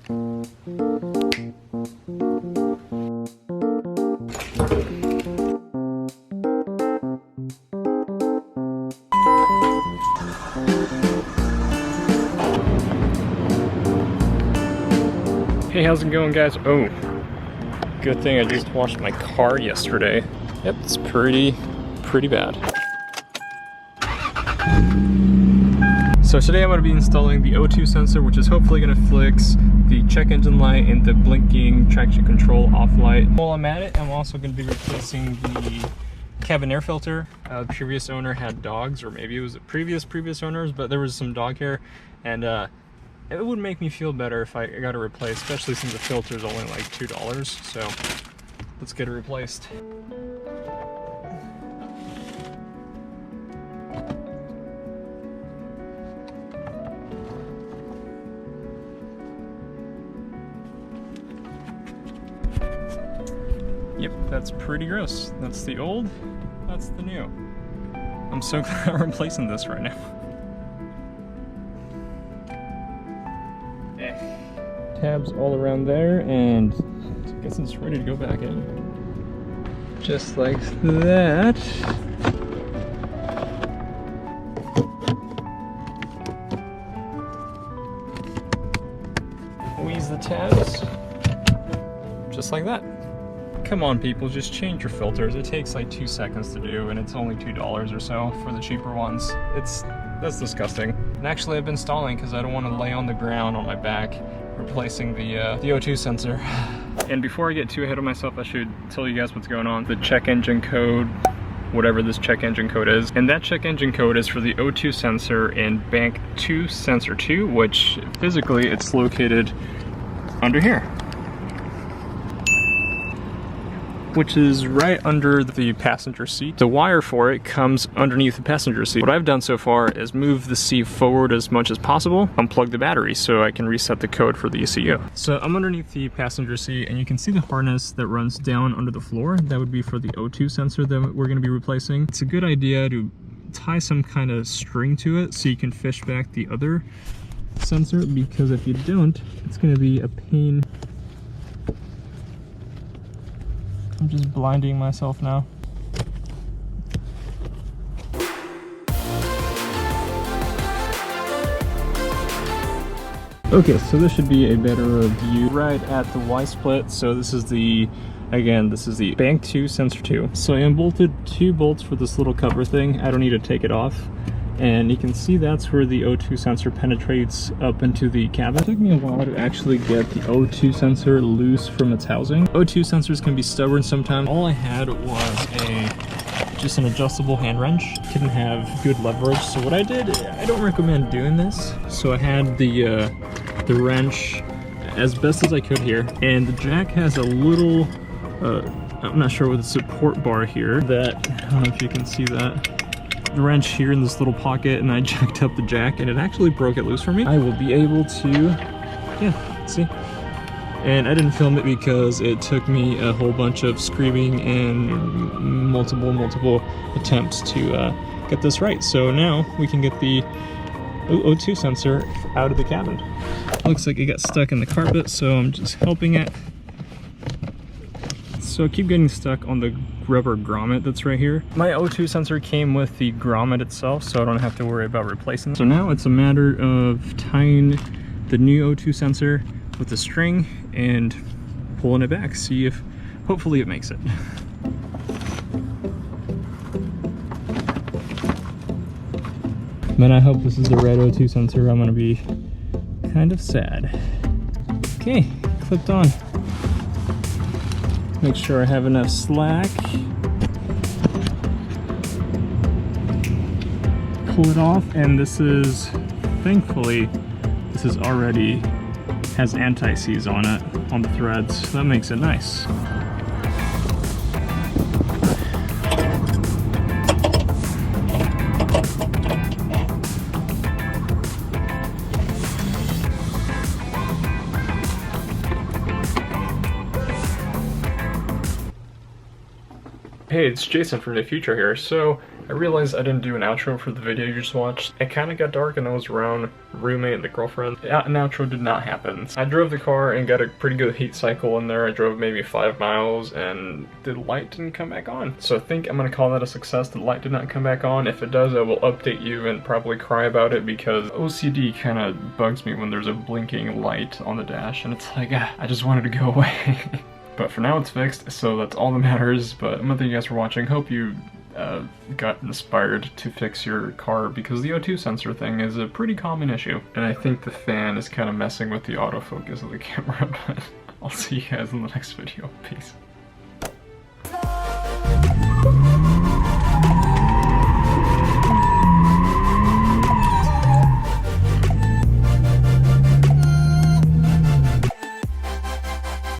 Hey, how's it going, guys? Oh, good thing I just washed my car yesterday. Yep, it's pretty bad. So today I'm going to be installing the O2 sensor, which is hopefully going to fix the check engine light and the blinking traction control off light. While I'm at it, I'm also going to be replacing the cabin air filter. The previous owner had dogs, or maybe it was the previous owners, but there was some dog hair, and it would make me feel better if I got it replaced, especially since the filter is only like $2. So let's get it replaced. Yep, that's pretty gross. That's the old, that's the new. I'm so glad I'm replacing this right now. Tabs all around there, and I guess it's ready to go back in. Just like that. Squeeze the tabs. Just like that. Come on, people, just change your filters. It takes like 2 seconds to do, and it's only $2 or so for the cheaper ones. That's disgusting. And actually, I've been stalling because I don't want to lay on the ground on my back replacing the O2 sensor. And before I get too ahead of myself, I should tell you guys what's going on. The check engine code, whatever this check engine code is, and that check engine code is for the O2 sensor in bank 2 sensor 2, which physically it's located under here, which is right under the passenger seat. The wire for it comes underneath the passenger seat. What I've done so far is move the seat forward as much as possible, unplug the battery so I can reset the code for the ECU. So I'm underneath the passenger seat, and you can see the harness that runs down under the floor. That would be for the O2 sensor that we're gonna be replacing. It's a good idea to tie some kind of string to it so you can fish back the other sensor, because if you don't, it's gonna be a pain. I'm just blinding myself now. Okay, so this should be a better view right at the Y split. So this is the, again, this is the bank 2 sensor 2. So I unbolted 2 bolts for this little cover thing. I don't need to take it off. And you can see that's where the O2 sensor penetrates up into the cabin. It took me a while to actually get the O2 sensor loose from its housing. O2 sensors can be stubborn sometimes. All I had was just an adjustable hand wrench. Didn't have good leverage, so what I did, I don't recommend doing this. So I had the wrench as best as I could here, and the jack has a little, I'm not sure, with a support bar here that, I don't know if you can see that. The wrench here in this little pocket, and I jacked up the jack and it actually broke it loose for me. I will be able to, yeah, see? And I didn't film it because it took me a whole bunch of screaming and multiple attempts to get this right. So now we can get the O2 sensor out of the cabin. Looks like it got stuck in the carpet, so I'm just helping it. So I keep getting stuck on the rubber grommet that's right here. My O2 sensor came with the grommet itself, so I don't have to worry about replacing it. So now it's a matter of tying the new O2 sensor with the string and pulling it back, see if hopefully it makes it. Man, I hope this is the red O2 sensor. I'm gonna be kind of sad. Okay, clipped on. Make sure I have enough slack. Pull it off, and this is, thankfully, this is already has anti-seize on it, on the threads. So that makes it nice. Hey, it's Jason from the future here. So, I realized I didn't do an outro for the video you just watched. It kind of got dark and I was around roommate and the girlfriend. An outro did not happen. I drove the car and got a pretty good heat cycle in there. I drove maybe 5 miles and the light didn't come back on. So I think I'm gonna call that a success. The light did not come back on. If it does, I will update you and probably cry about it because OCD kind of bugs me when there's a blinking light on the dash and it's like, I just wanted to go away. But for now it's fixed, so that's all that matters. But I'm gonna thank you guys for watching. Hope you got inspired to fix your car because the O2 sensor thing is a pretty common issue. And I think the fan is kind of messing with the autofocus of the camera, but I'll see you guys in the next video. Peace.